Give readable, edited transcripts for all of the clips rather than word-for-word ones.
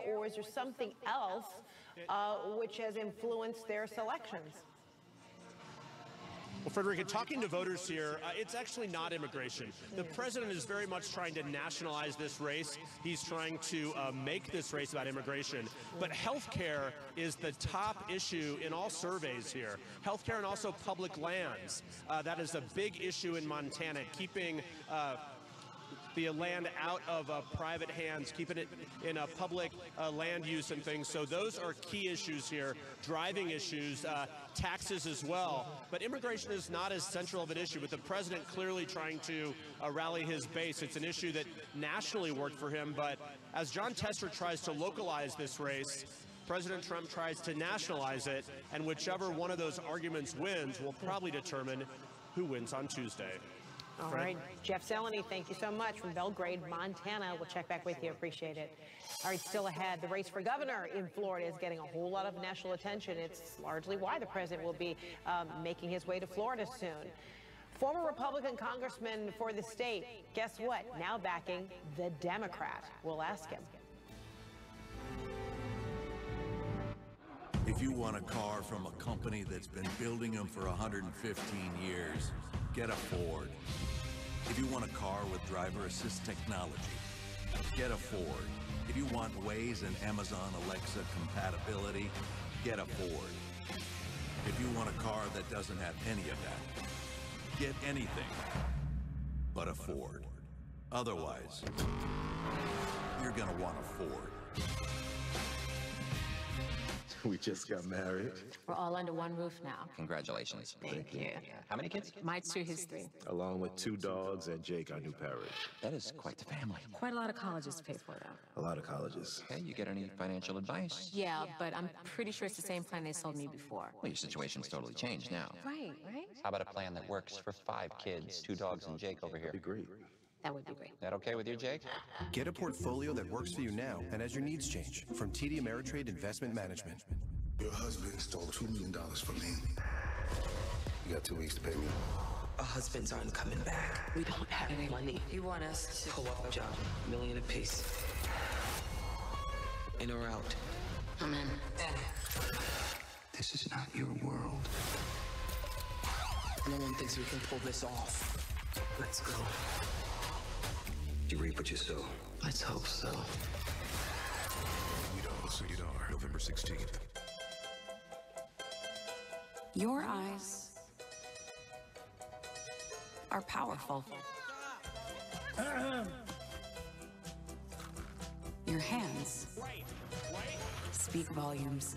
or is there something else which has influenced their selections? Well, Frederica, talking to voters here, it's actually not immigration. The president is very much trying to nationalize this race. He's trying to make this race about immigration. But health care is the top issue in all surveys here. Health care and also public lands. That is a big issue in Montana, keeping the land out of private hands, keeping it in a public land use and things. So those are key issues here, driving issues, taxes as well. But immigration is not as central of an issue, with the president clearly trying to rally his base. It's an issue that nationally worked for him, but as John Tester tries to localize this race, President Trump tries to nationalize it, and whichever one of those arguments wins will probably determine who wins on Tuesday. All right, Jeff Zeleny, thank you so much from Belgrade, Montana. We'll check back with you. Appreciate it. All right, still ahead, the race for governor in Florida is getting a whole lot of national attention. It's largely why the president will be making his way to Florida soon. Former Republican congressman for the state, guess what? Now backing the Democrat. We'll ask him. If you want a car from a company that's been building them for 115 years, get a Ford. If you want a car with driver assist technology, get a Ford. If you want Waze and Amazon Alexa compatibility, get a Ford. If you want a car that doesn't have any of that, get anything but a Ford. Otherwise, you're gonna want a Ford. We just got married. We're all under one roof now. Congratulations. Thank you. How many kids? Mine's 2, his 3. Along with 2 dogs and Jake, our new parrot. That is quite the family. Quite a lot of colleges to pay for, though. A lot of colleges. Okay, you get any financial advice? Yeah, but I'm pretty sure it's the same plan they sold me before. Well, your situation's totally changed now. Right? How about a plan that works for 5 kids, 2 dogs and Jake over here? Agreed. That would be great. That okay with you, Jake? Get a portfolio that works for you now and as your needs change from TD Ameritrade Investment Management. Your husband stole $2 million from me. You got 2 weeks to pay me. Our husbands aren't coming back. We don't have any money. You want us to pull up a job, $1 million apiece. In or out? I'm in. This is not your world. No one thinks we can pull this off. Let's go. You reap what you sow. Let's hope so. We don't so you are. November 16th. Your eyes are powerful. Your hands speak volumes.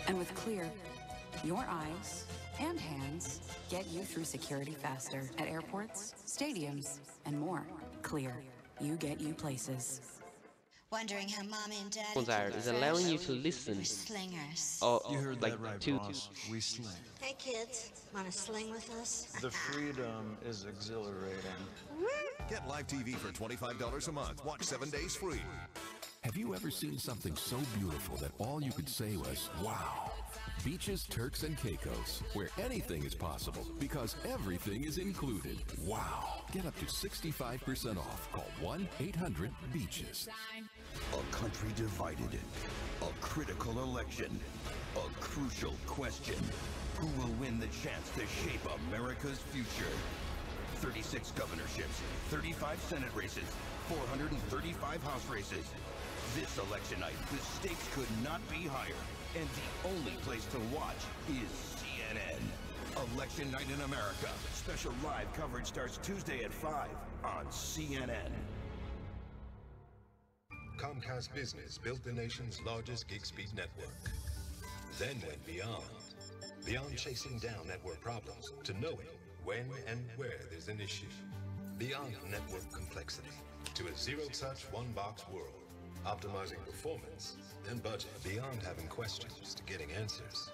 And with Clear, your eyes and hands get you through security faster at airports, stadiums, and more. Clear, you get you places. Wondering how mommy and daddy Desire is allowing you to listen. Slingers. Or, you heard like that right, to boss. We sling. Hey kids, wanna sling with us? The freedom is exhilarating. Get live TV for $25 a month. Watch 7 days free. Have you ever seen something so beautiful that all you could say was, wow? Beaches, Turks, and Caicos, where anything is possible because everything is included. Wow. Get up to 65% off. Call 1-800-BEACHES. A country divided. A critical election. A crucial question. Who will win the chance to shape America's future? 36 governorships, 35 Senate races, 435 House races. This election night, the stakes could not be higher. And the only place to watch is CNN. Election Night in America. Special live coverage starts Tuesday at 5 on CNN. Comcast Business built the nation's largest gig speed network. Then went beyond. Beyond chasing down network problems to knowing when and where there's an issue. Beyond network complexity to a zero-touch, one-box world. Optimizing performance and budget. Beyond having questions to getting answers.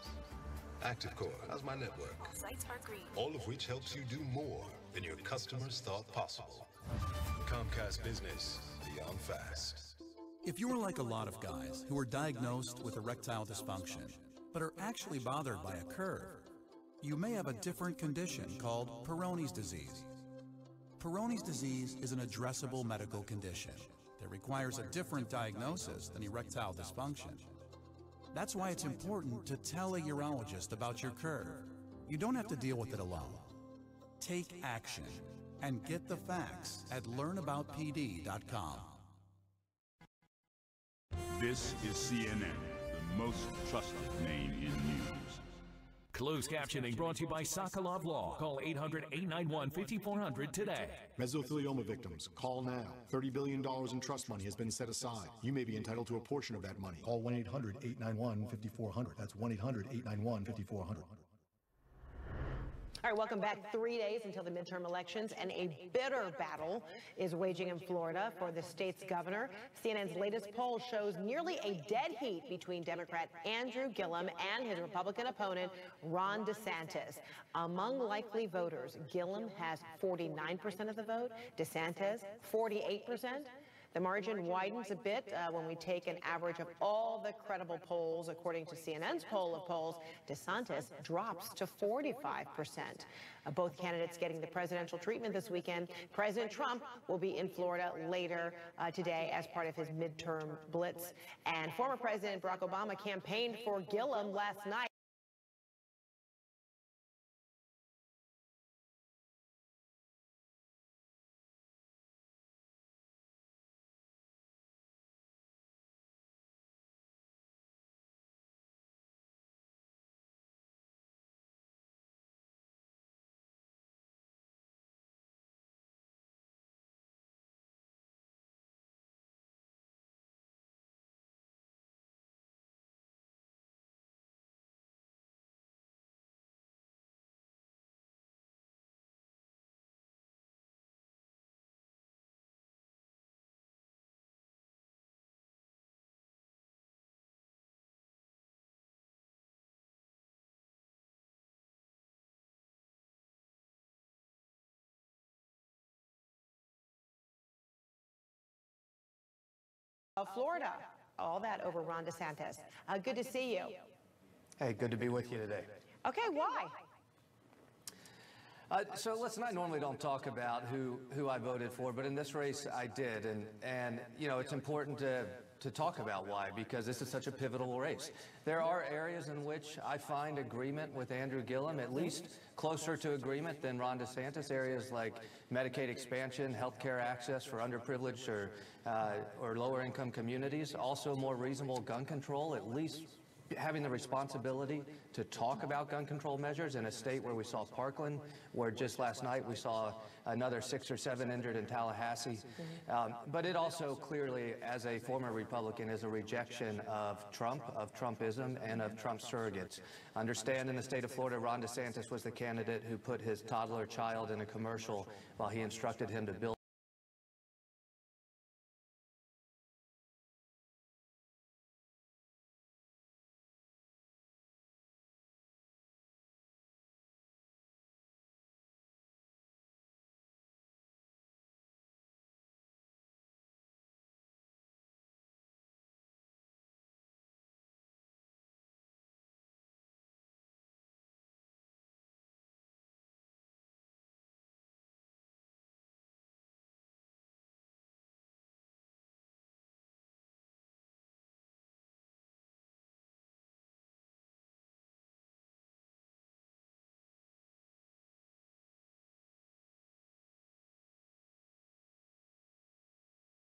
ActiveCore, how's my network? All sites are green. All of which helps you do more than your customers thought possible. Comcast Business, beyond fast. If you're like a lot of guys who are diagnosed with erectile dysfunction, but are actually bothered by a curve, you may have a different condition called Peyronie's disease. Peyronie's disease is an addressable medical condition that requires a different diagnosis than erectile dysfunction. That's why it's important to tell a urologist about your curve. You don't have to deal with it alone. Take action and get the facts at learnaboutpd.com. This is CNN, the most trusted name in news. Closed captioning brought to you by Sokolov Law. Call 800-891-5400 today. Mesothelioma victims, call now. $30 billion in trust money has been set aside. You may be entitled to a portion of that money. Call 1-800-891-5400. That's 1-800-891-5400. All right, welcome back. 3 days until the midterm elections, and a bitter battle is waging in Florida for the state's governor. CNN's latest poll shows nearly a dead heat between Democrat Andrew Gillum and his Republican opponent, Ron DeSantis. Among likely voters, Gillum has 49% of the vote, DeSantis 48%. The margin widens a bit when we take an average of all the credible polls. According to CNN's poll of polls, DeSantis drops to 45%. Both candidates getting the presidential treatment this weekend. President Trump will be in Florida later today as part of his midterm blitz. And former President Barack Obama campaigned for Gillum last night. Of Florida. All that over Ron DeSantis. Good to see you. Hey, good to be with you today. Okay, why? So let's not normally don't talk about who I voted for, but in this race I did, and you know, it's important to talk about why, because this is such a pivotal race. There are areas in which I find agreement with Andrew Gillum, at least closer to agreement than Ron DeSantis. Areas like Medicaid expansion, health care access for underprivileged or lower income communities, also more reasonable gun control, at least having the responsibility to talk about gun control measures in a state where we saw Parkland, where just last night we saw another 6 or 7 injured in Tallahassee. But it also clearly, as a former Republican, is a rejection of Trump, of Trumpism, and of Trump surrogates. Understand, in the state of Florida, Ron DeSantis was the candidate who put his toddler child in a commercial while he instructed him to build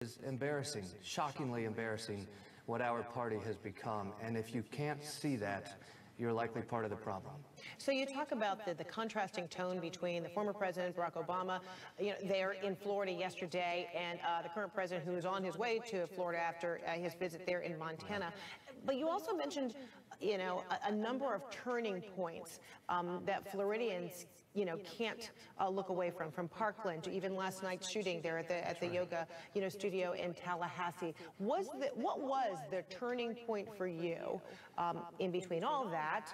is embarrassing, shockingly embarrassing, what our party has become. And if you can't see that, you're likely part of the problem. So you talk about the contrasting tone between the former president, Barack Obama, there in Florida yesterday, and the current president, who is on his way to Florida after his visit there in Montana. But you also mentioned, a number of turning points that Floridians can't look away from Parkland to even last night's shooting there at the yoga, studio in Tallahassee. What was the turning point for you in between all that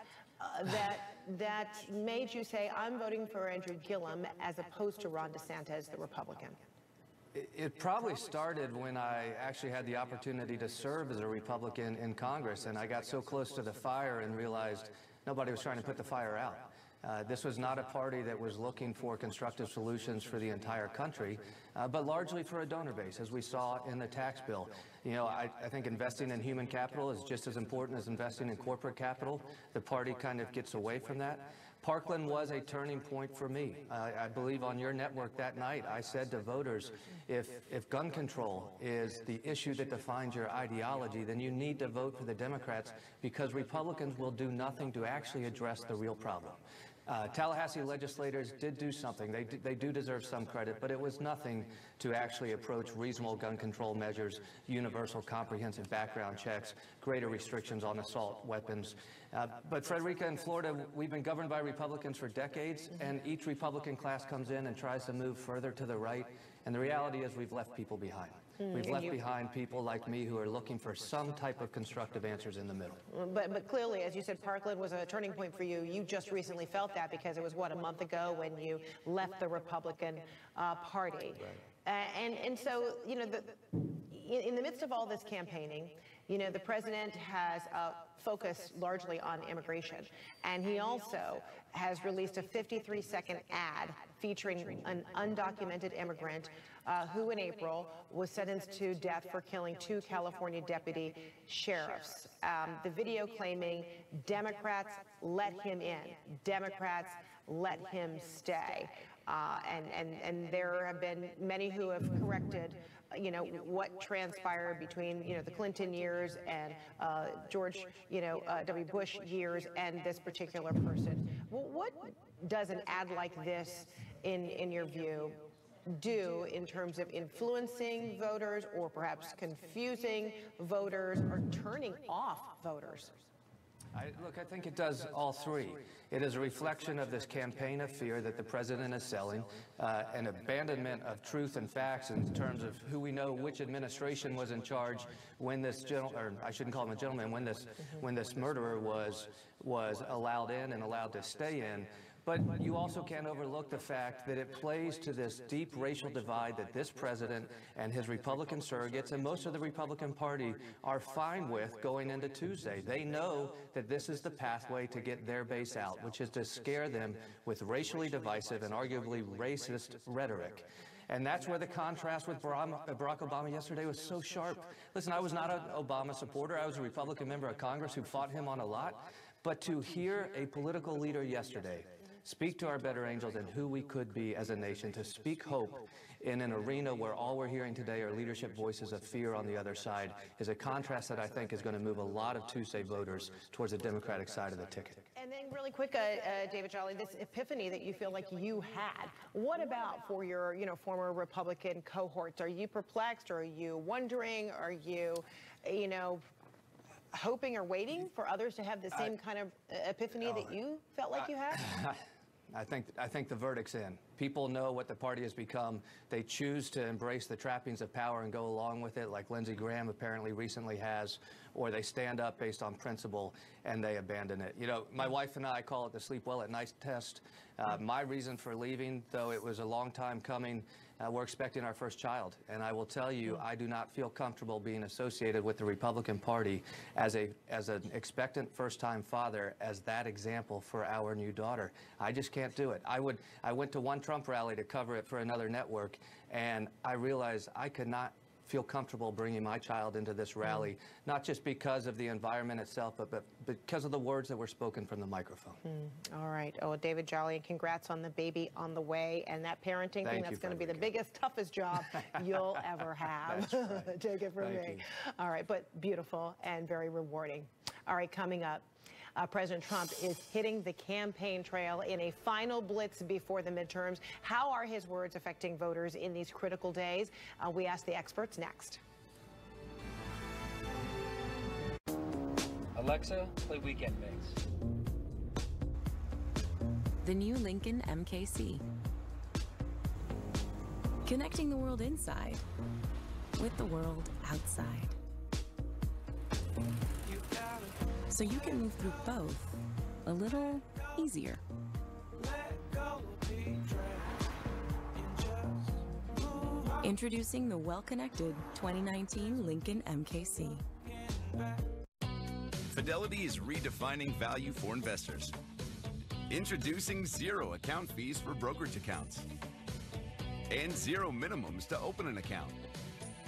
that made you say, I'm voting for Andrew Gillum as opposed to Ron DeSantis, the Republican? It probably started when I actually had the opportunity to serve as a Republican in Congress, and I got so close to the fire and realized nobody was trying to put the fire out. This was not a party that was looking for constructive solutions for the entire country, but largely for a donor base, as we saw in the tax bill. You know, I think investing in human capital is just as important as investing in corporate capital. The party kind of gets away from that. Parkland was a turning point for me. I believe on your network that night, I said to voters, if gun control is the issue that defines your ideology, then you need to vote for the Democrats, because Republicans will do nothing to actually address the real problem. Tallahassee legislators did do something. They do deserve some credit, but it was nothing to actually approach reasonable gun control measures, universal comprehensive background checks, greater restrictions on assault weapons. But Frederica, in Florida, we've been governed by Republicans for decades, and each Republican class comes in and tries to move further to the right, and the reality is we've left people behind. We've left behind people like me who are looking for some type of constructive answers in the middle. But clearly, as you said, Parkland was a turning point for you. You just recently felt that because it was, what, a month ago when you left the Republican Party. Right. And so, you know, in the midst of all this campaigning, you know, the president has focused largely on immigration. And he also has released a 53-second ad featuring an undocumented immigrant who in April was sentenced to death for killing 2 California deputy sheriffs. The video claiming Democrats let him in, Democrats let him stay. And there have been many who have corrected, you know, what transpired between, you know, the Clinton years and George, you know, W. Bush years and this particular person. Well, what does an ad like this, in your view, do in terms of influencing voters, or perhaps confusing voters, or turning off voters? Look, I think it does all three. It is a reflection of this campaign of fear that the president is selling, an abandonment of truth and facts in terms of who we know which administration was in charge when this or I shouldn't call him a gentleman, when this murderer was allowed in and allowed to stay in. But you also can't overlook the fact that it plays to this deep racial divide that this president and his Republican surrogates and most of the Republican Party are fine with going into Tuesday. They know that this is the pathway to get their base out, which is to scare them with racially divisive and arguably racist rhetoric. And that's where the contrast with Barack Obama yesterday was so sharp. Listen, I was not an Obama supporter. I was a Republican member of Congress who fought him on a lot. But to hear a political leader yesterday speak to our better angels and who we could be as a nation, to speak hope in an arena where all we're hearing today are leadership voices of fear on the other side, is a contrast that I think is going to move a lot of Tuesday voters towards the Democratic side of the ticket. And then really quick, David Jolly, this epiphany that you feel like you had, what about for your, you know, former Republican cohorts? Are you perplexed? Are you wondering? Are you, you know, hoping or waiting for others to have the same kind of epiphany that you felt like you had? I think the verdict's in. People know what the party has become. They choose to embrace the trappings of power and go along with it, like Lindsey Graham apparently recently has, or they stand up based on principle and they abandon it. You know, my wife and I call it the sleep well at night test. My reason for leaving, though it was a long time coming, we're expecting our first child. And I will tell you, I do not feel comfortable being associated with the Republican Party as an expectant first-time father, as that example for our new daughter. I just can't do it. I went to one Trump rally to cover it for another network, and I realized I could not feel comfortable bringing my child into this rally, not just because of the environment itself, but because of the words that were spoken from the microphone. All right. Oh, David Jolly, congrats on the baby on the way, and that parenting thing, that's going to be the biggest, toughest job you'll ever have. That's right. Take it from me. All right, but beautiful and very rewarding. All right, coming up, President Trump is hitting the campaign trail in a final blitz before the midterms. How are his words affecting voters in these critical days? We ask the experts next. Alexa, play Weekend Mix. The new Lincoln MKC. Connecting the world inside with the world outside. So you can move through both a little easier. Introducing the well-connected 2019 Lincoln MKC. Fidelity is redefining value for investors. Introducing zero account fees for brokerage accounts. And zero minimums to open an account.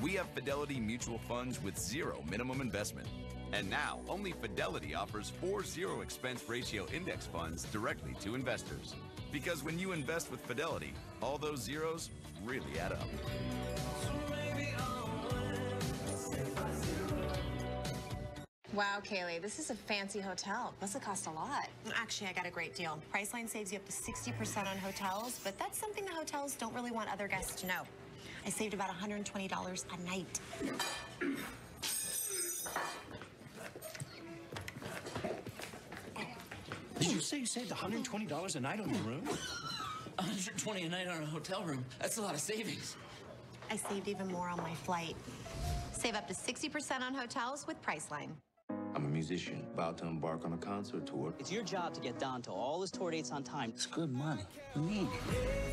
We have Fidelity mutual funds with zero minimum investment. And now, only Fidelity offers 4 zero expense ratio index funds directly to investors. Because when you invest with Fidelity, all those zeros really add up. Wow, Kaylee, this is a fancy hotel. Must have cost a lot. Actually, I got a great deal. Priceline saves you up to 60% on hotels, but that's something the hotels don't really want other guests to know. I saved about $120 a night. Did you say you saved $120 a night on your room? $120 a night on a hotel room. That's a lot of savings. I saved even more on my flight. Save up to 60% on hotels with Priceline. I'm a musician, about to embark on a concert tour. It's your job to get Don to all his tour dates on time. It's good money. We need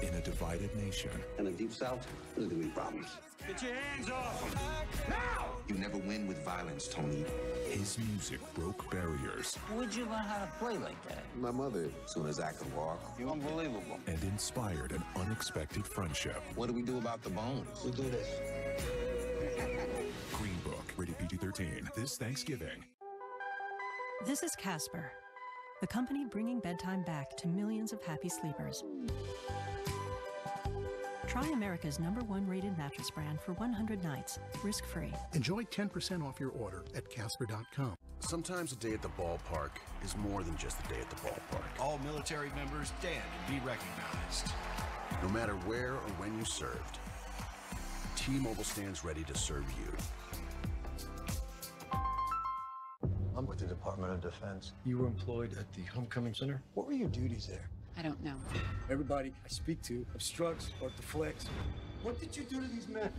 it. In a divided nation. In the Deep South, there's gonna be problems. Get your hands off him! Now! You never win with violence, Tony. His music broke barriers. Where'd you learn how to play like that? My mother, as soon as I could walk. You're unbelievable. And inspired an unexpected friendship. What do we do about the bones? We do this. Green Book, rated PG-13, this Thanksgiving. This is Casper, the company bringing bedtime back to millions of happy sleepers. Try America's #1 rated mattress brand for 100 nights, risk-free. Enjoy 10% off your order at Casper.com. Sometimes a day at the ballpark is more than just a day at the ballpark. All military members stand and be recognized. No matter where or when you served, T-Mobile stands ready to serve you. I'm with the Department of Defense. You were employed at the Homecoming Center? What were your duties there? I don't know. Everybody I speak to obstructs or deflects. What did you do to these men?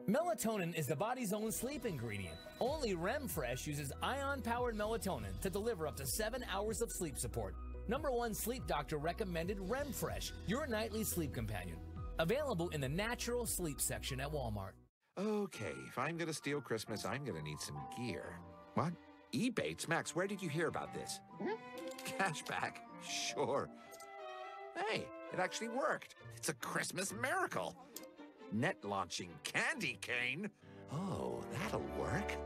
Melatonin is the body's own sleep ingredient. Only REM Fresh uses ion-powered melatonin to deliver up to 7 hours of sleep support. #1 sleep doctor recommended REM Fresh, your nightly sleep companion. Available in the natural sleep section at Walmart. Okay, if I'm gonna steal Christmas, I'm gonna need some gear. What? Ebates? Max, where did you hear about this? Cashback? Sure. Hey, it actually worked. It's a Christmas miracle. Net launching candy cane? Oh, that'll work.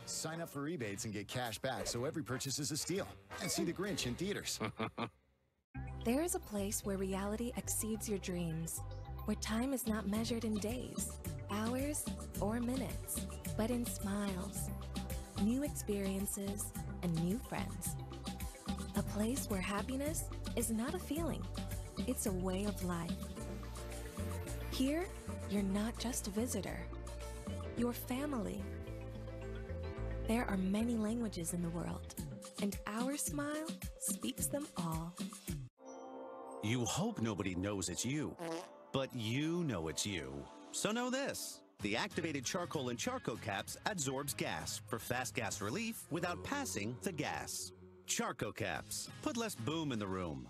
Sign up for Ebates and get cash back so every purchase is a steal. And see The Grinch in theaters. There is a place where reality exceeds your dreams, where time is not measured in days, hours, or minutes, but in smiles, new experiences, and new friends. A place where happiness is not a feeling, it's a way of life. Here, you're not just a visitor, you're family. There are many languages in the world, and our smile speaks them all. You hope nobody knows it's you, but you know it's you. So know this. The activated charcoal and charcoal caps absorbs gas for fast gas relief without passing the gas. Charcoal caps. Put less boom in the room.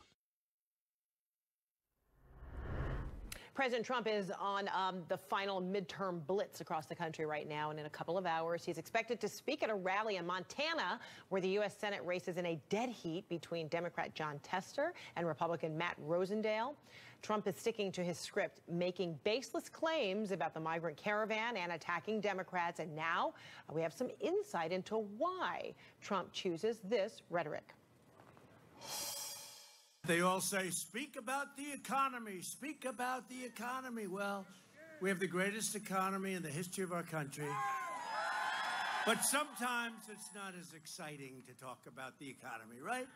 President Trump is on the final midterm blitz across the country right now, and in a couple of hours, he's expected to speak at a rally in Montana, where the U.S. Senate race is in a dead heat between Democrat Jon Tester and Republican Matt Rosendale. Trump is sticking to his script, making baseless claims about the migrant caravan and attacking Democrats, and now we have some insight into why Trump chooses this rhetoric. They all say, speak about the economy, speak about the economy. Well, we have the greatest economy in the history of our country. But sometimes it's not as exciting to talk about the economy, right?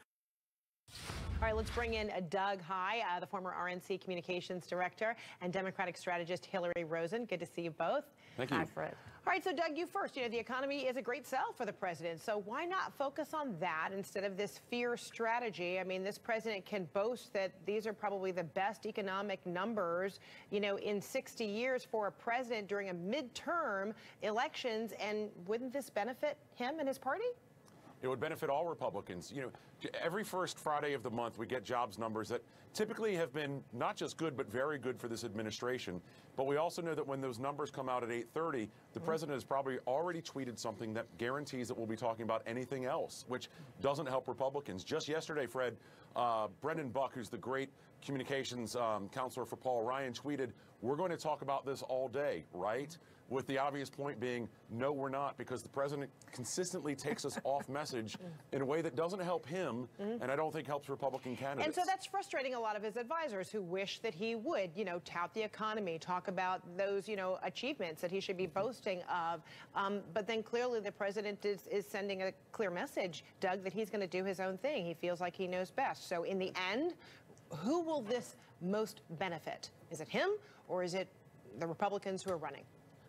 All right, let's bring in Doug High, the former RNC Communications Director, and Democratic strategist Hillary Rosen. Good to see you both. Thank you. Hi, Fred. All right, so Doug, you first. You know, the economy is a great sell for the president, so why not focus on that instead of this fear strategy? I mean, this president can boast that these are probably the best economic numbers, you know, in 60 years for a president during a midterm elections, and wouldn't this benefit him and his party? It would benefit all Republicans. You know, every first Friday of the month, we get jobs numbers that typically have been not just good, but very good for this administration. But we also know that when those numbers come out at 8:30, the president has probably already tweeted something that guarantees that we'll be talking about anything else, which doesn't help Republicans. Just yesterday, Fred, Brendan Buck, who's the great communications counselor for Paul Ryan, tweeted, "We're going to talk about this all day," right? With the obvious point being, no, we're not, because the president consistently takes us off message in a way that doesn't help him, and I don't think helps Republican candidates. And so that's frustrating a lot of his advisors who wish that he would, you know, tout the economy, talk about those, you know, achievements that he should be boasting of. But then clearly the president is sending a clear message, Doug, that he's going to do his own thing. He feels like he knows best. So in the end, who will this most benefit? Is it him, or is it the Republicans who are running?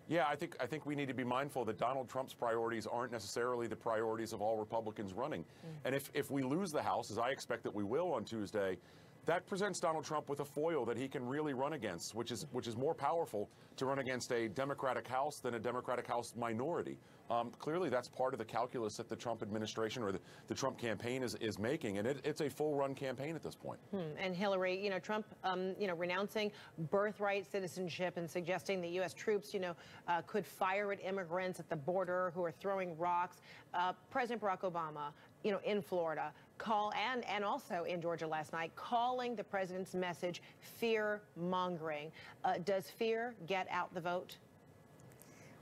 Yeah, I think we need to be mindful that Donald Trump's priorities aren't necessarily the priorities of all Republicans running. And if we lose the House, as I expect that we will on Tuesday, that presents Donald Trump with a foil that he can really run against, which is more powerful to run against a Democratic House than a Democratic House minority. Clearly, that's part of the calculus that the Trump administration or the Trump campaign is making, and it's a full-run campaign at this point. And Hillary, you know, Trump, you know, renouncing birthright citizenship and suggesting that U.S. troops, you know, could fire at immigrants at the border who are throwing rocks. President Barack Obama, you know, in Florida, and also in Georgia last night, calling the president's message fear-mongering. Does fear get out the vote?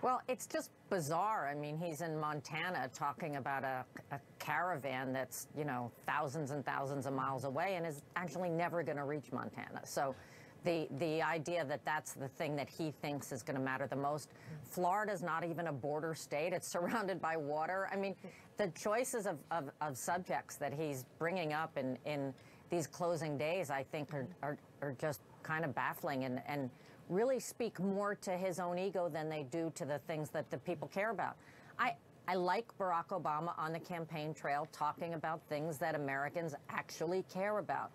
Well, it's just bizarre. I mean, he's in Montana talking about a caravan that's, you know, thousands and thousands of miles away and is actually never going to reach Montana. So the idea that that's the thing that he thinks is going to matter the most. Florida's not even a border state. It's surrounded by water. I mean, the choices of subjects that he's bringing up in these closing days, I think, are just kind of baffling and really speak more to his own ego than they do to the things that the people care about. I like Barack Obama on the campaign trail talking about things that Americans actually care about.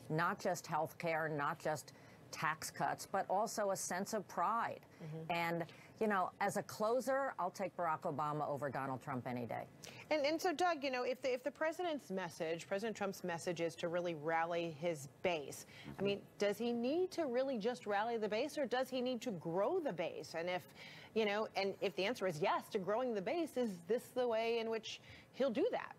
Not just health care, not just tax cuts, but also a sense of pride. And, you know, as a closer, I'll take Barack Obama over Donald Trump any day. And so, Doug, you know, if the president's message, President Trump's message is to really rally his base, I mean, does he need to really just rally the base, or does he need to grow the base? And if, you know, and if the answer is yes to growing the base, is this the way in which he'll do that?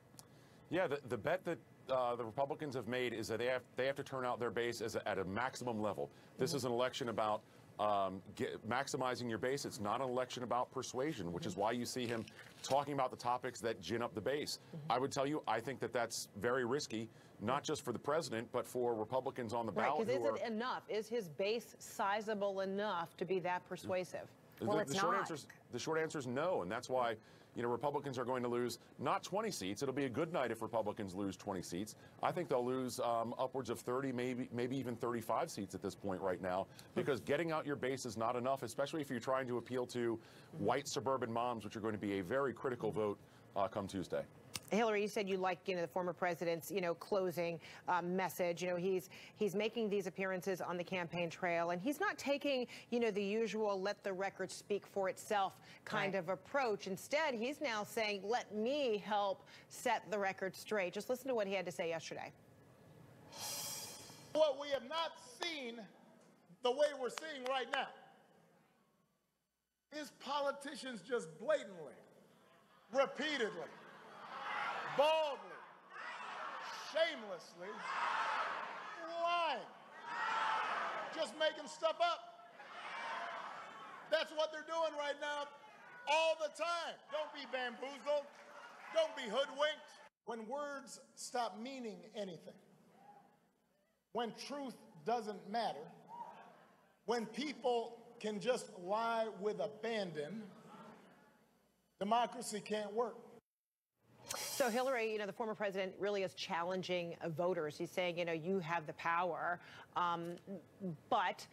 Yeah, the bet that the Republicans have made is that they have to turn out their base at a maximum level. This is an election about maximizing your base. It's not an election about persuasion, which is why you see him talking about the topics that gin up the base. I would tell you, I think that that's very risky, not just for the president, but for Republicans on the ballot. Because is it enough? Is his base sizable enough to be that persuasive? Well, it's not. The short answer is no, and that's why, you know, Republicans are going to lose not 20 seats. It'll be a good night if Republicans lose 20 seats. I think they'll lose upwards of 30, maybe even 35 seats at this point right now, because getting out your base is not enough, especially if you're trying to appeal to white suburban moms, which are going to be a very critical vote come Tuesday. Hillary, you said you like, you know, the former president's, you know, closing message. You know, he's making these appearances on the campaign trail, and he's not taking, you know, the usual let the record speak for itself kind of approach. Instead, he's now saying, let me help set the record straight. Just listen to what he had to say yesterday. What we have not seen the way we're seeing right now is politicians just blatantly, repeatedly, boldly, shamelessly lying, just making stuff up. That's what they're doing right now all the time. Don't be bamboozled. Don't be hoodwinked. When words stop meaning anything, when truth doesn't matter, when people can just lie with abandon, democracy can't work. So Hillary, you know, the former president really is challenging voters. He's saying, you know, you have the power, but